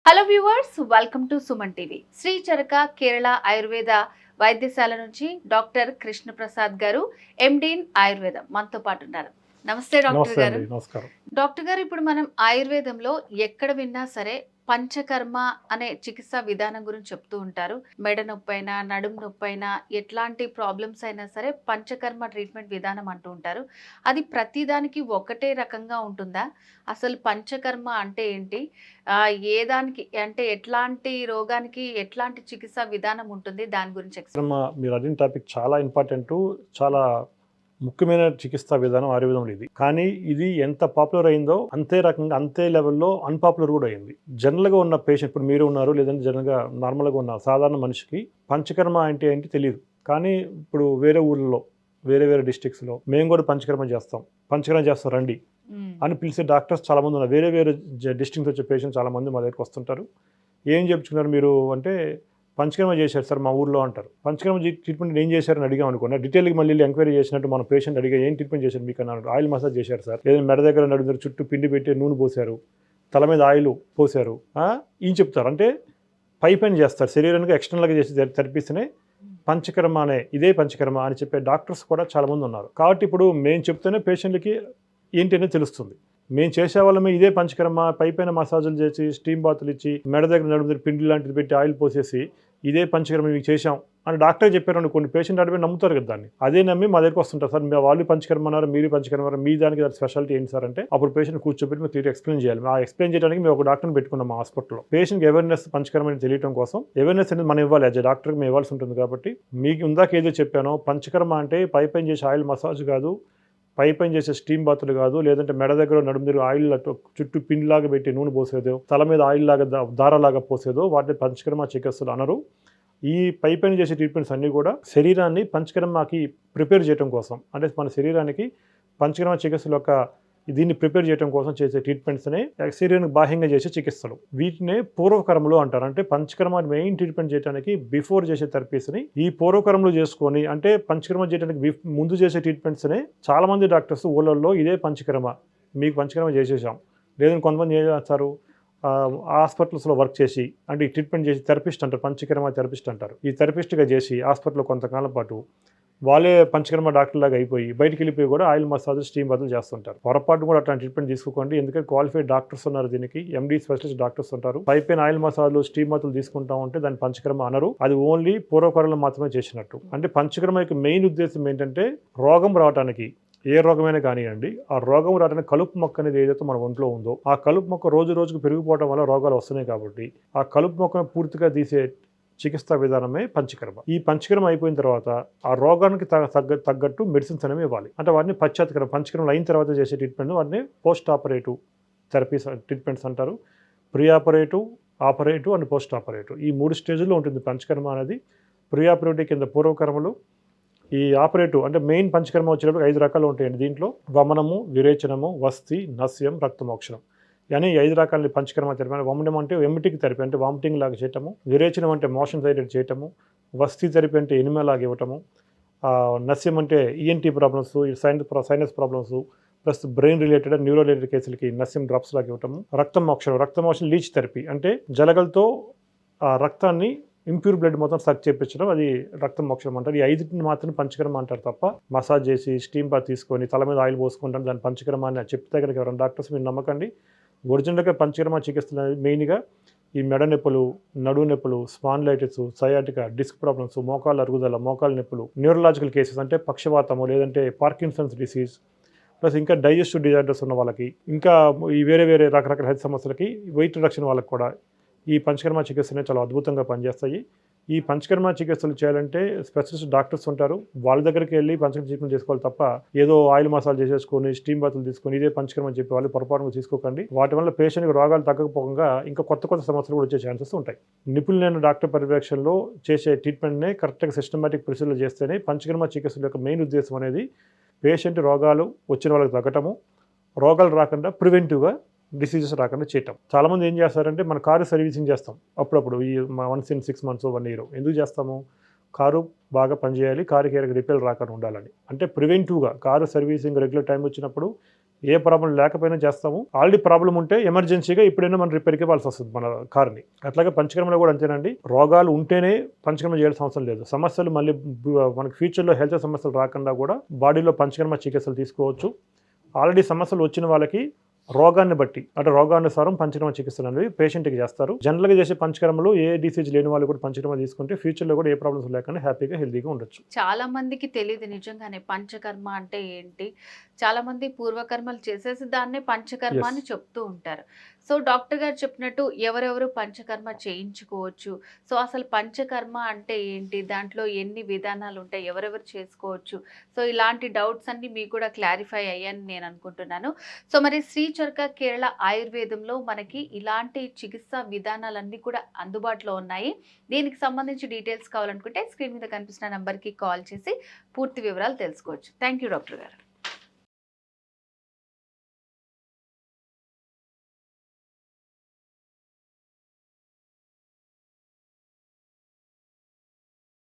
Hello viewers, welcome to Suman TV. Shri Charaka Kerala Ayurveda Vaidyasala నుంచి doctor Krishna Prasad గారు, MD in ఆయుర్వేదం మనతో పాటు ఉన్నారు. నమస్తే డాక్టర్ నమస్తే గారు. అండి. నమస్కారం. డాక్టర్ గారు, ఇప్పుడు మనం ఆయుర్వేదంలో ఎక్కడ విన్నా సరే పంచకర్మ అనే చికిత్సా విధానం గురించి చెప్తూ ఉంటారు. మెడ నొప్పైనా, నడుము నొప్పైనా, ఎట్లాంటి ప్రాబ్లమ్స్ అయినా సరే పంచకర్మ ట్రీట్మెంట్ విధానం అంటూ ఉంటారు. అది ప్రతిదానికి ఒకటే రకంగా ఉంటుందా? అసలు పంచకర్మ అంటే ఏంటి? ఏ దానికి అంటే ఎట్లాంటి రోగానికి ఎట్లాంటి చికిత్సా విధానం ఉంటుంది? దాని గురించి మీరు అడిగిన టాపిక్ చాలా ఇంపార్టెంటు. చాలా ముఖ్యమైన చికిత్సా విధానం ఆయుర్వేదంలో ఇది. కానీ ఇది ఎంత పాపులర్ అయిందో అంతే రకంగా అంతే లెవెల్‌లో అన్‌పాపులర్ కూడా అయింది. జనరల్‌గా ఉన్న పేషెంట్ ఇప్పుడు మీరు ఉన్నారు, లేదంటే జనరల్‌గా నార్మల్‌గా ఉన్న సాధారణ మనిషికి పంచకర్మ అంటే ఏంటి తెలీదు. కానీ ఇప్పుడు వేరే ఊర్లలో, వేరే వేరే డిస్ట్రిక్ట్స్‌లో మేము కూడా పంచకర్మ చేస్తాం. పంచకర్మ చేస్తాం రండి అని పిలిచే డాక్టర్స్ చాలామంది ఉన్నారు. వేరే వేరే డిస్ట్రిక్ట్ నుంచి వచ్చే పేషెంట్స్ చాలామంది మా దగ్గరికి వస్తుంటారు. ఏం చెప్తున్నారు మీరు అంటే, పంచకర్మ చేశారు సార్ మా ఊర్లో అంటారు. పంచకర్మ ట్రీట్మెంట్ ఏం చేశారని అడిగాం అనుకోండి, డీటెయిల్‌గా మళ్ళీ ఎంక్వైరీ చేసినట్టు మన పేషెంట్ అడిగా ఏం ట్రీట్మెంట్ చేశారు మీకు అన్నాడు. ఆయిల్ మసాజ్ చేశారు సార్, లేదా మెడ దగ్గర నడుము దగ్గర చుట్టూ పిండి పెట్టి నూనె పోశారు, తల మీద ఆయిల్ పోశారు, ఈయన చెప్తారు. అంటే పై పైన చేస్తారు, శరీరానికి ఎక్స్టర్నల్‌గా చేసే థెరపీస్‌నే పంచకర్మ అనే ఇదే పంచకర్మ అని చెప్పే డాక్టర్స్ కూడా చాలామంది ఉన్నారు. కాబట్టి ఇప్పుడు మేము చెప్తేనే పేషెంట్‌లకి ఏంటి అనేది తెలుస్తుంది. మేము చేసేవాళ్ళమే ఇదే పంచకర్మ, పైపైన మసాజులు చేసి, స్టీమ్ బాతులు ఇచ్చి, మెడ దగ్గర నడుము దగ్గర పిండి లాంటిది పెట్టి ఆయిల్ పోసేసి, ఇదే పంచకర్మ మీకు చేశాం అని డాక్టర్ చెప్పారనుకోండి, పేషెంట్ అడిగి నమ్ముతారు కదా దాన్ని. అదే నమ్మి మా దగ్గరికి వస్తుంటారు. సార్ వాళ్ళు పంచకర్మ అన్నారు, మీరు పంచకర్మ అన్నారు, మీ దానికి స్పెషాలిటీ ఏంటి సార్ అంటే, అప్పుడు పేషెంట్ కూర్చోబెట్టి మీరు క్లియర్ ఎక్స్ప్లెయిన్ చేయాలి. ఆ ఎక్స్ప్లెయిన్ చేయడానికి మేము ఒక డాక్టర్ని పెట్టుకున్నాం మా హాస్పిటల్లో. పేషెంట్కి అవేర్నెస్ పంచకర్మ అని తెలియడం కోసం అవేర్నెస్ అనేది మనం ఇవ్వాలి. యాజ్ ఎ డాక్టర్కి మేము ఇవ్వాల్సి ఉంటుంది. కాబట్టి మీకు ఇందాక ఏదో చెప్పానో, పంచకర్మ అంటే పైపైన చేసే ఆయిల్ మసాజ్ కాదు, పైపైన చేసే స్టీమ్ బాతులు కాదు, లేదంటే మెడ దగ్గర నడుము దగ్గర ఆయిల్ చుట్టూ పిండిలాగా పెట్టి నూనె పోసేదో, తల మీద ఆయిల్ లాగా దారలాగా పోసేదో వాటిని పంచకర్మ చికిత్సలు అనరు. ఈ పైపైన చేసే ట్రీట్మెంట్స్ అన్నీ కూడా శరీరాన్ని పంచకర్మకి ప్రిపేర్ చేయడం కోసం, అంటే మన శరీరానికి పంచకర్మ చికిత్సల యొక్క దీన్ని ప్రిపేర్ చేయడం కోసం చేసే ట్రీట్మెంట్స్నే శరీరానికి బాహ్యంగా చేసే చికిత్సలు. వీటినే పూర్వకర్మలు అంటారు. అంటే పంచకర్మ మెయిన్ ట్రీట్మెంట్ చేయడానికి బిఫోర్ చేసే థెరపీస్ని ఈ పూర్వకర్మలు చేసుకొని, అంటే పంచకర్మ చేయడానికి ముందు చేసే ట్రీట్మెంట్స్నే చాలామంది డాక్టర్స్ ఊళ్ళల్లో ఇదే పంచకర్మ, మీకు పంచకర్మ చేసేసాం. లేదని కొంతమంది ఏం చేస్తారు, హాస్పిటల్స్లో వర్క్ చేసి, అంటే ఈ ట్రీట్మెంట్ చేసి థెరపిస్ట్ అంటారు, పంచకర్మ థెరపిస్ట్ అంటారు. ఈ థెరపిస్ట్గా చేసి హాస్పిటల్లో కొంతకాలం పాటు వాళ్ళే పంచకర్మ డాక్టర్ లాగా అయిపోయి బయటికి వెళ్ళిపోయి కూడా ఆయిల్ మసాజ్, స్టీమ్ బదులు చేస్తుంటారు. పొరపాటు కూడా అట్లాంటి ట్రీట్మెంట్ తీసుకోకండి. ఎందుకంటే క్వాలిఫైడ్ డాక్టర్స్ ఉన్నారు, దీనికి ఎండి స్పెషలిస్ట్ డాక్టర్స్ ఉంటారు. పైపైన ఆయిల్ మసాజ్లు, స్టీమ్ బదులు తీసుకుంటా ఉంటే దాన్ని పంచకర్మ అనరు. అది ఓన్లీ పూర్వకర్మలు మాత్రమే చేసినట్టు. అంటే పంచకర్మ యొక్క మెయిన్ ఉద్దేశం ఏంటంటే, రోగం రావడానికి, ఏ రోగమైనా కానివ్వండి, ఆ రోగం రావడానికి కలుపు మొక్క అనేది ఏదైతే మన ఒంట్లో ఉందో, ఆ కలుపు మొక్క రోజు రోజుకు పెరిగిపోవడం వల్ల రోగాలు వస్తున్నాయి. కాబట్టి ఆ కలుపు మొక్కను పూర్తిగా తీసే చికిత్సా విధానమే పంచకర్మ. ఈ పంచకర్మ అయిపోయిన తర్వాత ఆ రోగానికి తగ్గట్టు మెడిసిన్స్ అనేవి ఇవ్వాలి. అంటే వాటిని పశ్చాత్కర్మ, పంచకర్మలు అయిన తర్వాత చేసే ట్రీట్మెంట్ వాటిని పోస్ట్ ఆపరేటివ్ థెరపీస్ ట్రీట్మెంట్స్ అంటారు. Pre operative, operative and post operative, ఈ 3 స్టేజ్లో ఉంటుంది పంచకర్మ అనేది. ప్రీ ఆపరేటివ్ కింద పూర్వకర్మలు, ఈ ఆపరేటివ్ అంటే మెయిన్ పంచకర్మ వచ్చేటప్పుడు 5 రకాలు ఉంటాయండి. దీంట్లో వమనము, విరేచనము, వస్తి, నస్యం, రక్తమోక్షణం అని 5 రకాల పంచకర్మ థెరపీ. వమనం అంటే ఎమిటిక్ థెరపీ, అంటే వామిటింగ్ లాగా చేయటము. విరేచనం అంటే మోషన్ రైడెడ్ చేయటము. వస్తి థెరపీ అంటే ఎనిమా లాగా ఇవ్వటము. నస్యం అంటే ENT problems, sinus problems plus brain related, neuro related కేసులకి నస్యం డ్రాప్స్ లాగా ఇవ్వటము. రక్తమోక్షణం లీచ్ థెరపీ, అంటే జలగలతో రక్తాన్ని ఇంప్యూర్ బ్లడ్ మొత్తం సక్ చేయించడం, అది రక్తం మోక్షం అంటారు. ఈ 5టిని మాత్రం పంచకర్మ అంటారు తప్ప, మసాజ్ చేసి స్టీమ్ బాత్ తీసుకొని తల మీద ఆయిల్ పోసుకుంటాను దాన్ని పంచకర్మ అని చెప్తే కనుక ఎవరైనా డాక్టర్స్ మీరు నమ్మకండి. ఒరిజినల్గా పంచకర్మ చికిత్సలు మెయిన్గా ఈ మెడ నొప్పులు, నడువు నొప్పులు, స్పాండిలైటిస్, సయాటికా, డిస్క్ ప్రాబ్లమ్స్, మోకాళ్ళ అరుగుదల, మోకాళ్ళ నొప్పులు, న్యూరలాజికల్ కేసెస్ అంటే పక్షవాతము, లేదంటే పార్కిన్సన్స్ డిసీజ్, ప్లస్ ఇంకా డైజెస్టివ్ డిజార్డర్స్ ఉన్న వాళ్ళకి, ఇంకా ఈ వేరే వేరే రకరకాల హెల్త్ సమస్యలకి, వెయిట్ రిడక్షన్ వాళ్ళకి కూడా ఈ పంచకర్మ చికిత్సలు చాలా అద్భుతంగా పనిచేస్తాయి. ఈ పంచకర్మ చికిత్సలు చేయాలంటే స్పెషలిస్ట్ డాక్టర్స్ ఉంటారు, వాళ్ళ దగ్గరికి వెళ్ళి పంచకర్మ ట్రీట్మెంట్ చేసుకోవాలి తప్ప, ఏదో ఆయిల్ మసాజ్ చేసేసుకొని స్టీమ్ బాతులు తీసుకొని ఇదే పంచకర్మ అని చెప్పి వాళ్ళు పొరపాటుగా తీసుకోకండి. వాటి వల్ల పేషెంట్కి రోగాలు తగ్గకపోగా ఇంకా కొత్త కొత్త సమస్యలు కూడా వచ్చే ఛాన్సెస్ ఉంటాయి. నిపుణులైన డాక్టర్ పర్యవేక్షణలో చేసే ట్రీట్మెంట్నే కరెక్ట్గా సిస్టమాటిక్ ప్రొసీజర్లు చేస్తేనే పంచకర్మ చికిత్సల యొక్క మెయిన్ ఉద్దేశం అనేది పేషెంట్ రోగాలు వచ్చిన వాళ్ళకి తగ్గటము, రోగాలు రాకుండా ప్రివెంటివ్గా డిసీజెస్ రాకుండా చేయటం. చాలామంది ఏం చేస్తారంటే, మన కారు సర్వీసింగ్ చేస్తాం అప్పుడప్పుడు, ఈ వన్స్ ఇన్ 6 months 1 year. ఎందుకు చేస్తాము? కారు బాగా పనిచేయాలి, కారుకి రిపేర్లు రాకుండా ఉండాలని. అంటే ప్రివెంటివ్గా కారు సర్వీసింగ్ రెగ్యులర్ టైం వచ్చినప్పుడు ఏ ప్రాబ్లం లేకపోయినా చేస్తాము. ఆల్రెడీ ప్రాబ్లం ఉంటే ఎమర్జెన్సీగా ఇప్పుడైనా మనం రిపేర్కి ఇవ్వాల్సి వస్తుంది మన కార్ని. అట్లాగే పంచకర్మలో కూడా అంతేనండి. రోగాలు ఉంటేనే పంచకర్మ చేయాల్సిన అవసరం లేదు. సమస్యలు మళ్ళీ మనకి ఫ్యూచర్లో హెల్త్ సమస్యలు రాకుండా కూడా బాడీలో పంచకర్మ చికిత్సలు తీసుకోవచ్చు. ఆల్రెడీ సమస్యలు వచ్చిన వాళ్ళకి రోగాన్ని బట్టి అంటే రోగానుసారం పంచకర్మ చికిత్సలు అనేవి పేషెంట్కి చేస్తారు. జనరల్గా చేసే పంచకర్మలు ఏ డిసీజ్ లేని వాళ్ళు కూడా పంచకర్మ తీసుకుంటే ఫ్యూచర్లో కూడా ఏ ప్రాబ్లమ్స్ లేకుండా హ్యాపీగా హెల్తీగా ఉండొచ్చు. చాలా మందికి తెలియదు నిజంగానే పంచకర్మ అంటే ఏంటి. చాలా మంది పూర్వకర్మలు చేసేసి దాన్నే పంచకర్మ అని చెప్తూ ఉంటారు. సో డాక్టర్ గారు చెప్పినట్టు ఎవరెవరు పంచకర్మ చేయించుకోవచ్చు, సో అసలు పంచకర్మ అంటే ఏంటి, దాంట్లో ఎన్ని విధానాలు ఉంటాయి, ఎవరెవరు చేసుకోవచ్చు, సో ఇలాంటి డౌట్స్ అన్ని మీకు కూడా క్లారిఫై అయ్యాయని నేను అనుకుంటున్నాను. సో మరి శ్రీ చరక కేరళ ఆయుర్వేదంలో మనకి ఇలాంటి చికిత్సా విధానాలన్నీ కూడా అందుబాటులో ఉన్నాయి. దీనికి సంబంధించి డీటెయిల్స్ కావాలనుకుంటే స్క్రీన్ మీద కనిపిస్తున్న నంబర్కి కాల్ చేసి పూర్తి వివరాలు తెలుసుకోవచ్చు. థ్యాంక్ యూ డాక్టర్ గారు.